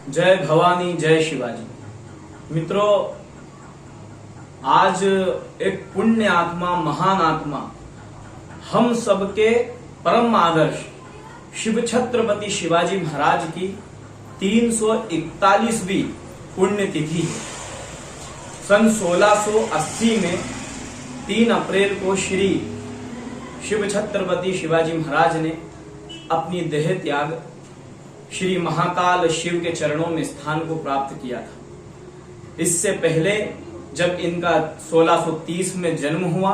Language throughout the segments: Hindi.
जय भवानी, जय शिवाजी। मित्रों, आज एक पुण्य आत्मा, महान आत्मा, हम सबके परम आदर्श शिव छत्रपति शिवाजी महाराज की 341वीं पुण्यतिथि है। सन 1680 में 3 अप्रैल को श्री शिव छत्रपति शिवाजी महाराज ने अपनी देह त्याग श्री महाकाल शिव के चरणों में स्थान को प्राप्त किया था। इससे पहले जब इनका 1630 में जन्म हुआ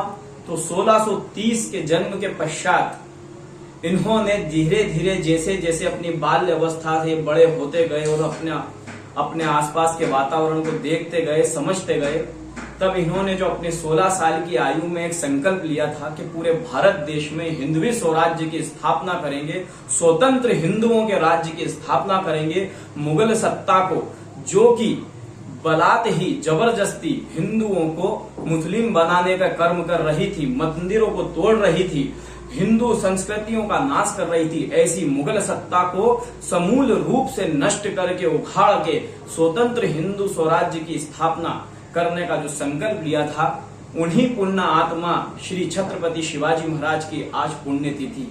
तो 1630 के जन्म के पश्चात इन्होंने धीरे धीरे जैसे जैसे अपनी बाल्य अवस्था से बड़े होते गए और अपने आसपास के वातावरण को देखते गए, समझते गए, तब इन्होंने जो अपने 16 साल की आयु में एक संकल्प लिया था कि पूरे भारत देश में हिंदवी स्वराज्य की स्थापना करेंगे, स्वतंत्र हिंदुओं के राज्य की स्थापना करेंगे। मुगल सत्ता को, जो कि बलात् ही जबरदस्ती हिंदुओं को मुस्लिम बनाने का कर्म कर रही थी, मंदिरों को तोड़ रही थी, हिंदू संस्कृतियों का नाश कर रही थी, ऐसी मुगल सत्ता को समूल रूप से नष्ट करके, उखाड़ के स्वतंत्र हिंदू स्वराज्य की स्थापना करने का जो संकल्प लिया था, उन्हीं पुण्य आत्मा श्री छत्रपति शिवाजी महाराज की आज पुण्यतिथि।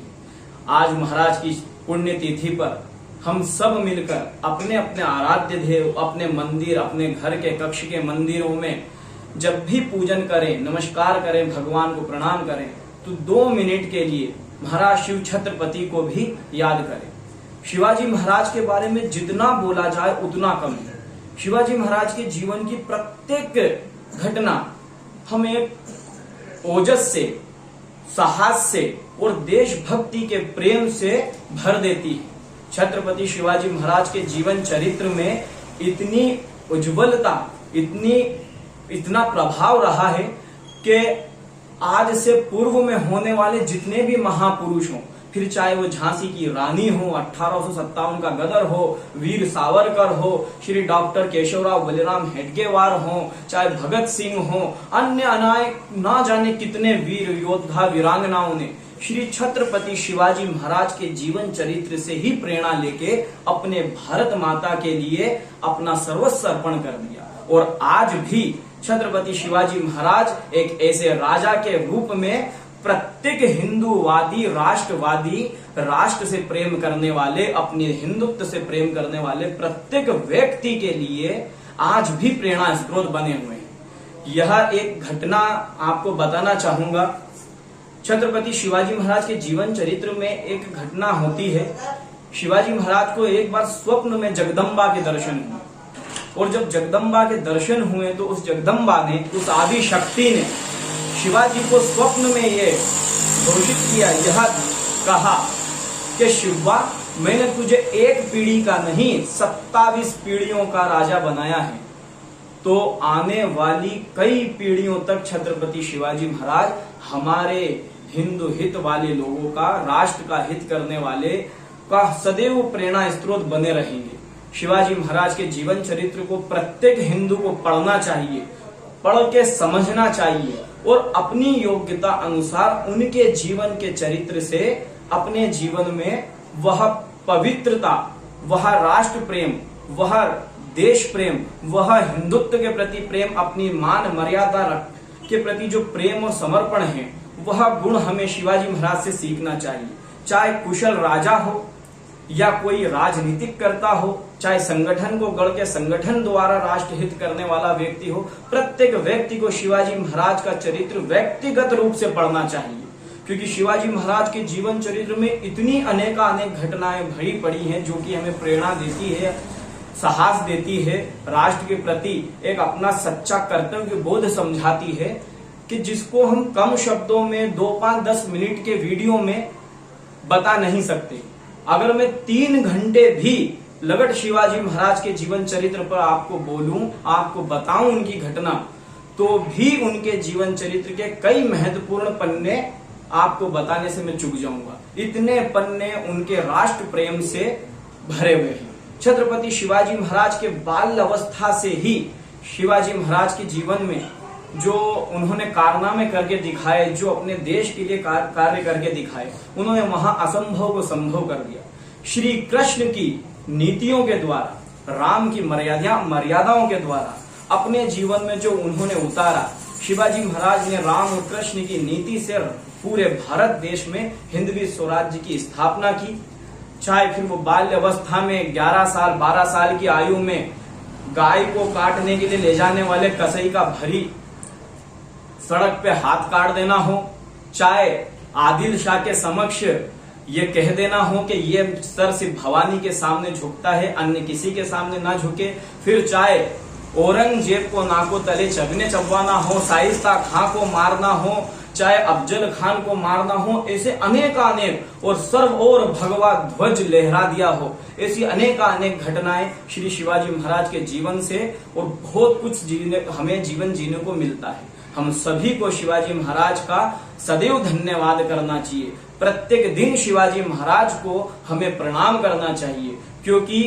आज महाराज की पुण्यतिथि पर हम सब मिलकर अपने अपने आराध्य देव, अपने मंदिर, अपने घर के कक्ष के मंदिरों में जब भी पूजन करें, नमस्कार करें, भगवान को प्रणाम करें, तो 2 मिनट के लिए महाराज शिव छत्रपति को भी याद करें। शिवाजी महाराज के बारे में जितना बोला जाए उतना कम है। शिवाजी महाराज के जीवन की प्रत्येक घटना हमें ओजस से, साहस से और देशभक्ति के प्रेम से भर देती है। छत्रपति शिवाजी महाराज के जीवन चरित्र में इतनी उज्ज्वलता, इतना प्रभाव रहा है कि आज से पूर्व में होने वाले जितने भी महापुरुष हों, फिर चाहे वो झांसी की रानी हो, 1857 का गदर हो, वीर सावरकर हो, श्री डॉक्टर केशवराव बलिराम हेडगेवार हो, चाहे भगत सिंह हो, अन्य अनायक ना जाने कितने वीर योद्धा वीरांगनाओं ने श्री छत्रपति शिवाजी महाराज के जीवन चरित्र से ही प्रेरणा लेके अपने भारत माता के लिए अपना सर्वस्व अर्पण कर दिया। और आज भी छत्रपति शिवाजी महाराज एक ऐसे राजा के रूप में प्रत्येक हिंदूवादी, राष्ट्रवादी, राष्ट्र से प्रेम करने वाले, अपने हिंदुत्व से प्रेम करने वाले प्रत्येक व्यक्ति के लिए आज भी प्रेरणा स्रोत बने हुए हैं। यह एक घटना आपको बताना चाहूंगा। छत्रपति शिवाजी महाराज के जीवन चरित्र में एक घटना होती है। शिवाजी महाराज को एक बार स्वप्न में जगदम्बा के दर्शन हुए, और जब जगदम्बा के दर्शन हुए तो उस जगदम्बा ने, उस आदि शक्ति ने शिवाजी को स्वप्न में ये घोषित किया, यह कहा कि शिवा, मैंने तुझे 1 पीढ़ी का नहीं 27 पीढ़ियों का राजा बनाया है, तो आने वाली कई पीढ़ियों तक छत्रपति शिवाजी महाराज हमारे हिंदू हित वाले लोगों का, राष्ट्र का हित करने वाले का सदैव प्रेरणा स्रोत बने रहेंगे। शिवाजी महाराज के जीवन चरित्र को प्रत्येक हिंदू को पढ़ना चाहिए, पढ़ के समझना चाहिए और अपनी योग्यता अनुसार उनके जीवन के चरित्र से अपने जीवन में वह पवित्रता, वह राष्ट्र प्रेम, वह देश प्रेम, वह हिंदुत्व के प्रति प्रेम, अपनी मान मर्यादा के प्रति जो प्रेम और समर्पण है, वह गुण हमें शिवाजी महाराज से सीखना चाहिए। चाहे कुशल राजा हो या कोई राजनीतिक करता हो, चाहे संगठन को गढ़ के संगठन द्वारा राष्ट्र हित करने वाला व्यक्ति हो, प्रत्येक व्यक्ति को शिवाजी महाराज का चरित्र व्यक्तिगत रूप से पढ़ना चाहिए। क्योंकि शिवाजी महाराज के जीवन चरित्र में इतनी अनेक घटनाएं भरी पड़ी हैं जो कि हमें प्रेरणा देती है, साहस देती है, राष्ट्र के प्रति एक अपना सच्चा कर्तव्य बोध समझाती है, कि जिसको हम कम शब्दों में 2, 5, 10 मिनट के वीडियो में बता नहीं सकते। अगर मैं 3 घंटे भी लगट शिवाजी महाराज के जीवन चरित्र पर आपको बोलूं, आपको बताऊं उनकी घटना, तो भी उनके जीवन चरित्र के कई महत्वपूर्ण पन्ने आपको बताने से मैं चूक जाऊंगा। इतने पन्ने उनके राष्ट्र प्रेम से भरे हुए हैं। छत्रपति शिवाजी महाराज के बाल्य अवस्था से ही शिवाजी महाराज के जीवन में जो उन्होंने कारनामे करके दिखाए, जो अपने देश के लिए कार्य करके दिखाए, उन्होंने वहां असंभव को संभव कर दिया। श्री कृष्ण की नीतियों के द्वारा राम की मर्यादाओं के द्वारा अपने जीवन में जो उन्होंने उतारा, शिवाजी महाराज ने राम और कृष्ण की नीति से पूरे भारत देश में हिंदवी स्वराज्य की स्थापना की। चाहे फिर वो बाल्य अवस्था में 11 साल 12 साल की आयु में गाय को काटने के लिए ले जाने वाले कसाई का भरी सड़क पे हाथ काट देना हो, चाहे आदिल शाह के समक्ष ये कह देना हो कि ये सर सिर्फ भवानी के सामने झुकता है, अन्य किसी के सामने ना झुके, फिर चाहे औरंगजेब को नाको तले चबवाना हो, शाइस्ता खां को मारना हो, चाहे अफजल खान को मारना हो, ऐसे अनेक और सर्व और भगवा ध्वज लहरा दिया हो, ऐसी अनेक घटनाएं श्री शिवाजी महाराज के जीवन से और बहुत कुछ हमें जीवन जीने को मिलता है। हम सभी को शिवाजी महाराज का सदैव धन्यवाद करना चाहिए। प्रत्येक दिन शिवाजी महाराज को हमें प्रणाम करना चाहिए, क्योंकि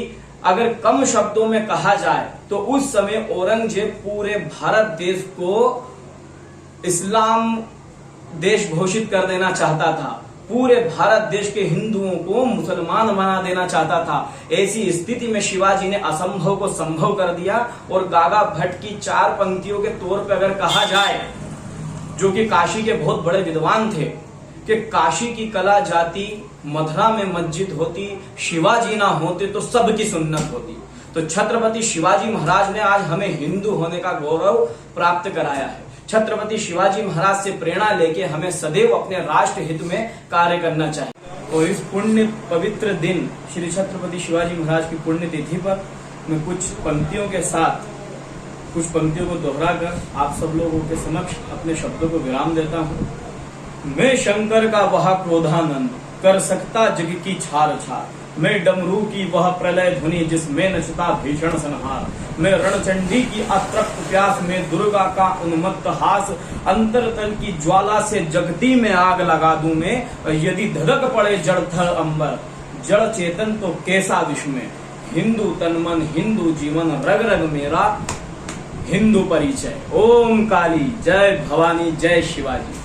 अगर कम शब्दों में कहा जाए तो उस समय औरंगजेब पूरे भारत देश को इस्लाम देश घोषित कर देना चाहता था, पूरे भारत देश के हिंदुओं को मुसलमान बना देना चाहता था। ऐसी स्थिति में शिवाजी ने असंभव को संभव कर दिया और गागा भट्ट की 4 पंक्तियों के तौर पर अगर कहा जाए, जो कि काशी के बहुत बड़े विद्वान थे, कि काशी की कला जाती, मथुरा में मस्जिद होती, शिवाजी ना होते तो सबकी सुन्नत होती। तो छत्रपति शिवाजी महाराज ने आज हमें हिंदू होने का गौरव प्राप्त कराया है। छत्रपति शिवाजी महाराज से प्रेरणा लेके हमें सदैव अपने राष्ट्र हित में कार्य करना चाहिए। और इस पुण्य पवित्र दिन श्री छत्रपति शिवाजी महाराज की पुण्य तिथि पर मैं कुछ पंक्तियों के साथ कुछ पंक्तियों को दोहराकर आप सब लोगों के समक्ष अपने शब्दों को विराम देता हूँ। मैं शंकर का वह क्रोधानंद कर सकता जग की छार छार, मैं डमरू की वह प्रलय ध्वनि जिसमें नचता भीषण संहार, मैं रणचंडी की अतृप्त प्यास में दुर्गा का उन्मत्त हास, अंतरतल की ज्वाला से जगती में आग लगा दूं मैं, यदि धधक पड़े जड़थल अंबर, जड़ चेतन तो कैसा विश्व में, हिंदू तन मन हिंदू जीवन रग रग मेरा हिंदू परिचय। ओम काली, जय भवानी, जय शिवाजी।